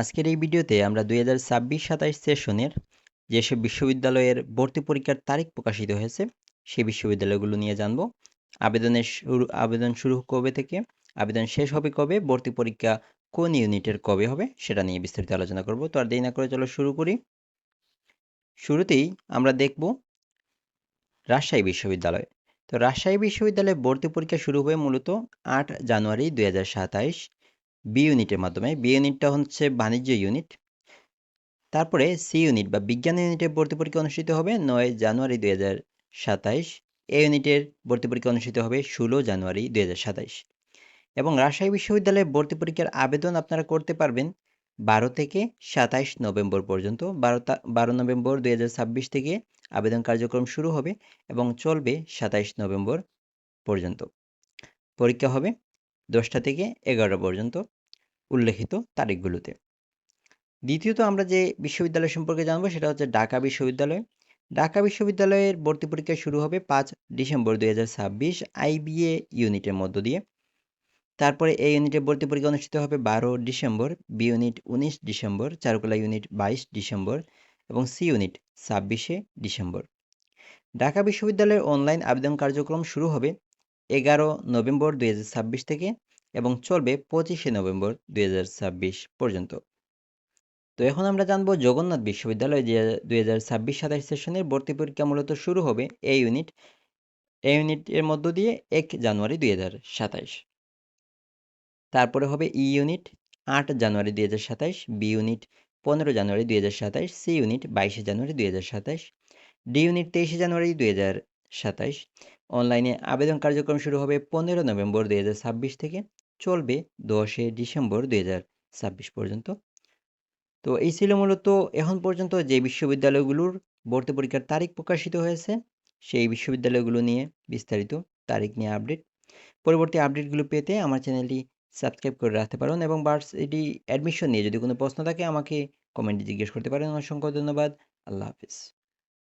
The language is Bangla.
আজকের এই ভিডিওতে আমরা 2026-27 সেশনের যেসব বিশ্ববিদ্যালয়ের ভর্তি পরীক্ষার তারিখ প্রকাশিত হয়েছে সেই বিশ্ববিদ্যালয়গুলো নিয়ে জানব। আবেদন শুরু কবে থেকে, আবেদন শেষ হবে কবে, ভর্তি পরীক্ষা কোন ইউনিটের কবে হবে সেটা নিয়ে বিস্তারিত আলোচনা করব। তো আর দেরি না করে চলো শুরু করি। শুরুতেই আমরা দেখব রাজশাহী বিশ্ববিদ্যালয়। তো রাজশাহী বিশ্ববিদ্যালয়ে ভর্তি পরীক্ষা শুরু হবে মূলত 8 জানুয়ারি 2027 বি ইউনিটের মাধ্যমে। বি ইউনিটটা হচ্ছে বাণিজ্য ইউনিট। তারপরে সি ইউনিট বা বিজ্ঞান ইউনিটের ভর্তি পরীক্ষা অনুষ্ঠিত হবে 9 জানুয়ারি 2027। এ ইউনিটের ভর্তি পরীক্ষা অনুষ্ঠিত হবে 16 জানুয়ারি 2027। এবং রাজশাহী বিশ্ববিদ্যালয়ে ভর্তি পরীক্ষার আবেদন আপনারা করতে পারবেন 12 থেকে 27 নভেম্বর পর্যন্ত। 12 নভেম্বর 2026 থেকে আবেদন কার্যক্রম শুরু হবে এবং চলবে 27 নভেম্বর পর্যন্ত। পরীক্ষা হবে 10টা থেকে 11টা পর্যন্ত উল্লেখিত তারিখগুলোতে। দ্বিতীয়ত আমরা যে বিশ্ববিদ্যালয় সম্পর্কে জানবো সেটা হচ্ছে ঢাকা বিশ্ববিদ্যালয়। ঢাকা বিশ্ববিদ্যালয়ের ভর্তি পরীক্ষা শুরু হবে 5 ডিসেম্বর 2026 আইবিএ ইউনিটের মধ্য দিয়ে। তারপরে এই ইউনিটের ভর্তি পরীক্ষা অনুষ্ঠিত হবে 12 ডিসেম্বর, বি ইউনিট 19 ডিসেম্বর, চারুকলা ইউনিট 22 ডিসেম্বর এবং সি ইউনিট 26 ডিসেম্বর। ঢাকা বিশ্ববিদ্যালয়ের অনলাইন আবেদন কার্যক্রম শুরু হবে 11 নভেম্বর 2026 থেকে এবং চলবে 25 নভেম্বর 2026 পর্যন্ত। তো এখন আমরা জানবো জগন্নাথ বিশ্ববিদ্যালয় যে 2026-27 সেশনের ভর্তি পরীক্ষা মূলত শুরু হবে এ ইউনিটের মধ্য দিয়ে 1 জানুয়ারি 2027। তারপরে হবে ই ইউনিট 8 জানুয়ারি 2027, বি ইউনিট 15 জানুয়ারি 2027, সি ইউনিট 22 জানুয়ারি 2027, ডি ইউনিট 23 জানুয়ারি 2027। অনলাইনে আবেদন কার্যক্রম শুরু হবে 15 নভেম্বর 2026 থেকে, চলবে 10 ডিসেম্বর 2026 পর্যন্ত। তো এই ছিল মূলত এখন পর্যন্ত যে বিশ্ববিদ্যালয়গুলোর ভর্তি পরীক্ষার তারিখ প্রকাশিত হয়েছে সেই বিশ্ববিদ্যালয়গুলো নিয়ে বিস্তারিত তারিখ নিয়ে আপডেট। পরবর্তী আপডেটগুলো পেতে আমার চ্যানেলটি সাবস্ক্রাইব করে রাখতে পারেন এবং ভার্সিটি অ্যাডমিশন নিয়ে যদি কোনো প্রশ্ন থাকে আমাকে কমেন্টে জিজ্ঞেস করতে পারেন। অসংখ্য ধন্যবাদ। আল্লাহ হাফিজ।